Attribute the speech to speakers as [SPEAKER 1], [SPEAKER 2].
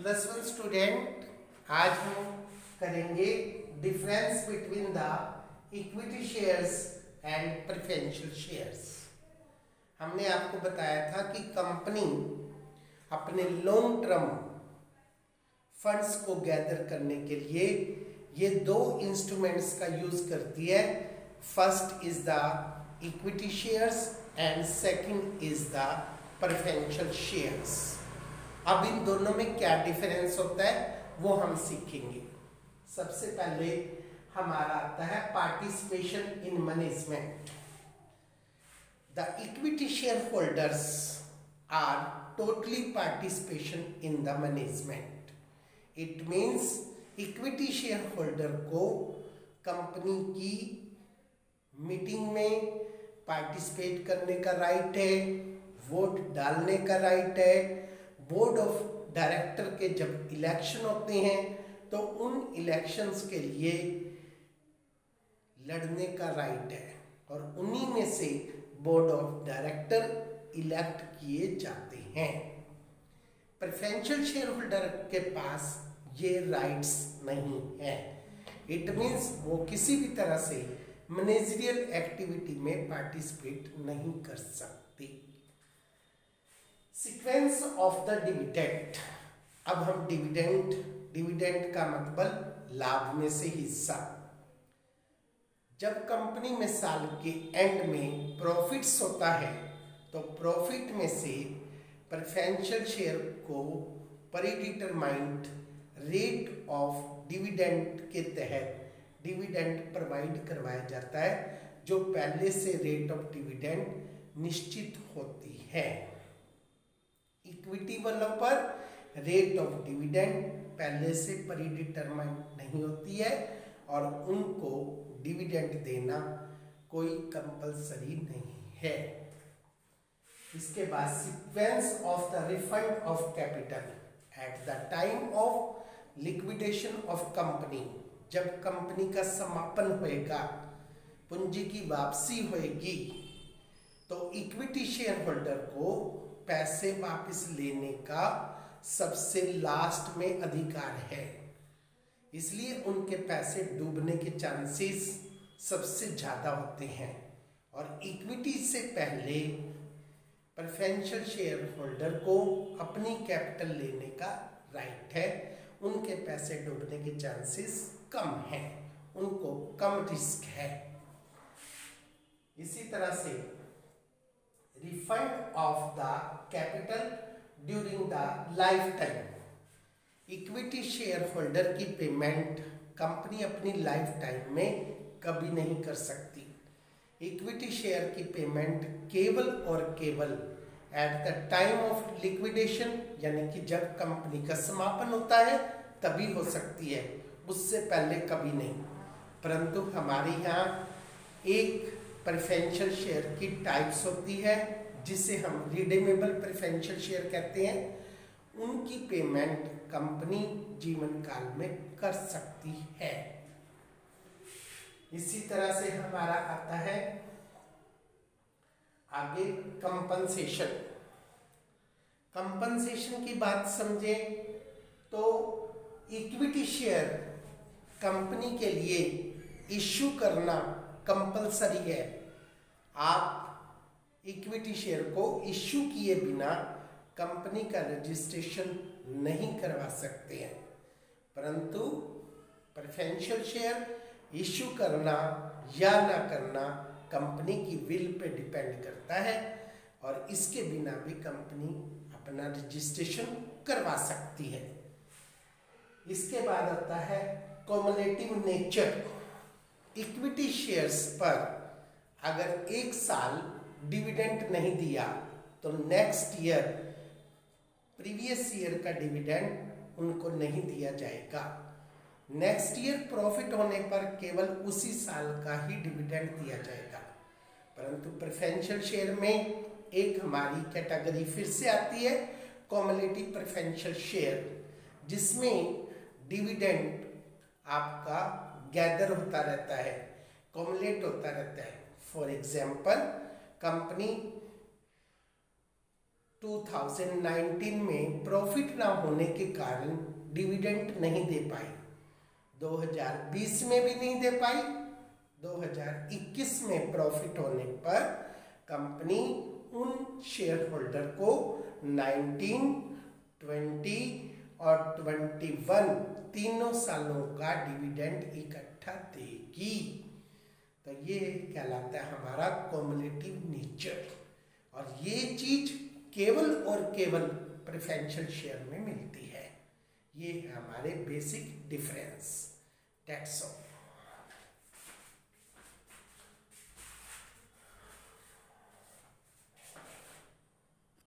[SPEAKER 1] +1 student, आज हम करेंगे difference between the equity shares and preferential shares. हमने आपको बताया था कि कंपनी अपने लॉन्ग टर्म फंड्स को गैदर करने के लिए ये दो इंस्ट्रूमेंट्स का यूज करती है। First is the equity shares and second is the preferential shares. अब इन दोनों में क्या डिफरेंस होता है वो हम सीखेंगे। सबसे पहले हमारा आता है participation in management. The equity shareholders are totally participation in the management. It means equity shareholder को कंपनी की मीटिंग में पार्टिसिपेट करने का राइट है, वोट डालने का राइट है। बोर्ड ऑफ डायरेक्टर के जब इलेक्शन होते हैं तो उन इलेक्शंस के लिए लड़ने का राइट है और उन्हीं में से बोर्ड ऑफ डायरेक्टर इलेक्ट किए जाते हैं। प्रेफरेंशियल शेयर होल्डर के पास ये राइट्स नहीं है। इट मीन्स वो किसी भी तरह से मैनेजरियल एक्टिविटी में पार्टिसिपेट नहीं कर सकती। Sequence of the dividend. अब हम डिविडेंड का मतलब लाभ में से हिस्सा। जब कंपनी में साल के एंड में प्रॉफिट्स होता है तो प्रॉफिट में से प्रेफरेंशियल शेयर को प्रीडिटरमाइंड रेट ऑफ डिविडेंड के तहत डिविडेंड प्रोवाइड करवाया जाता है, जो पहले से रेट ऑफ डिविडेंड निश्चित होती है। इक्विटी वालों पर रेट ऑफ डिविडेंड पहले से प्रीडिटरमाइंड नहीं होती है और उनको डिविडेंड देना कोई कंपलसरी नहीं है। इसके बाद sequence of the refund of capital at the time of liquidation of company. जब कंपनी का समापन होएगा, पूंजी की वापसी होएगी, तो इक्विटी शेयर होल्डर को पैसे वापस लेने का सबसे लास्ट में अधिकार है। इसलिए उनके पैसे डूबने के चांसेस सबसे ज्यादा होते हैं और इक्विटी से पहले प्रेफरेंशियल शेयर होल्डर को अपनी कैपिटल लेने का राइट है। उनके पैसे डूबने के चांसेस कम हैं, उनको कम रिस्क है। इसी तरह से refund of the capital during the life time. Equity share holder की पेमेंट कंपनी अपनी लाइफ टाइम में कभी नहीं कर सकती। इक्विटी शेयर की पेमेंट केवल और केवल at the time of liquidation, यानी कि जब कंपनी का समापन होता है तभी हो सकती है, उससे पहले कभी नहीं। परंतु हमारे यहाँ एक प्रेफरेंशियल शेयर की टाइप्स होती है जिसे हम रिडीमेबल प्रेफरेंशियल शेयर कहते हैं। उनकी पेमेंट कंपनी जीवन काल में कर सकती है। इसी तरह से हमारा आता है आगे कंपनसेशन। कंपनसेशन की बात समझे तो इक्विटी शेयर कंपनी के लिए इश्यू करना कंपलसरी है। आप इक्विटी शेयर को इश्यू किए बिना कंपनी का रजिस्ट्रेशन नहीं करवा सकते हैं, परंतु प्रेफरेंशियल शेयर इश्यू करना या ना करना कंपनी की विल पे डिपेंड करता है और इसके बिना भी कंपनी अपना रजिस्ट्रेशन करवा सकती है। इसके बाद आता है कॉमुलेटिव नेचर। इक्विटी शेयर्स पर अगर एक साल डिविडेंड नहीं दिया तो नेक्स्ट ईयर प्रीवियस ईयर का डिविडेंड उनको नहीं दिया जाएगा। नेक्स्ट ईयर प्रॉफिट होने पर केवल उसी साल का ही डिविडेंड दिया जाएगा। परंतु प्रेफरेंशियल शेयर में एक हमारी कैटेगरी फिर से आती है, कॉमुलेटिव प्रेफरेंशियल शेयर, जिसमें डिविडेंड आपका गैदर होता रहता है, कॉमुलेट होता रहता है। फॉर एग्जाम्पल, कंपनी 2019 में प्रॉफिट ना होने के कारण डिविडेंड नहीं दे पाई, 2020 में भी नहीं दे पाई। 2021 में प्रॉफिट होने पर कंपनी उन शेयर होल्डर को 19, 20 और 21 तीनों सालों का डिविडेंड इकट्ठा देगी। तो ये कहलाता है हमारा कॉम्युलेटिव नेचर, और ये चीज केवल और केवल प्रेफरेंशियल शेयर में मिलती है। ये है हमारे बेसिक डिफरेंस। That's all.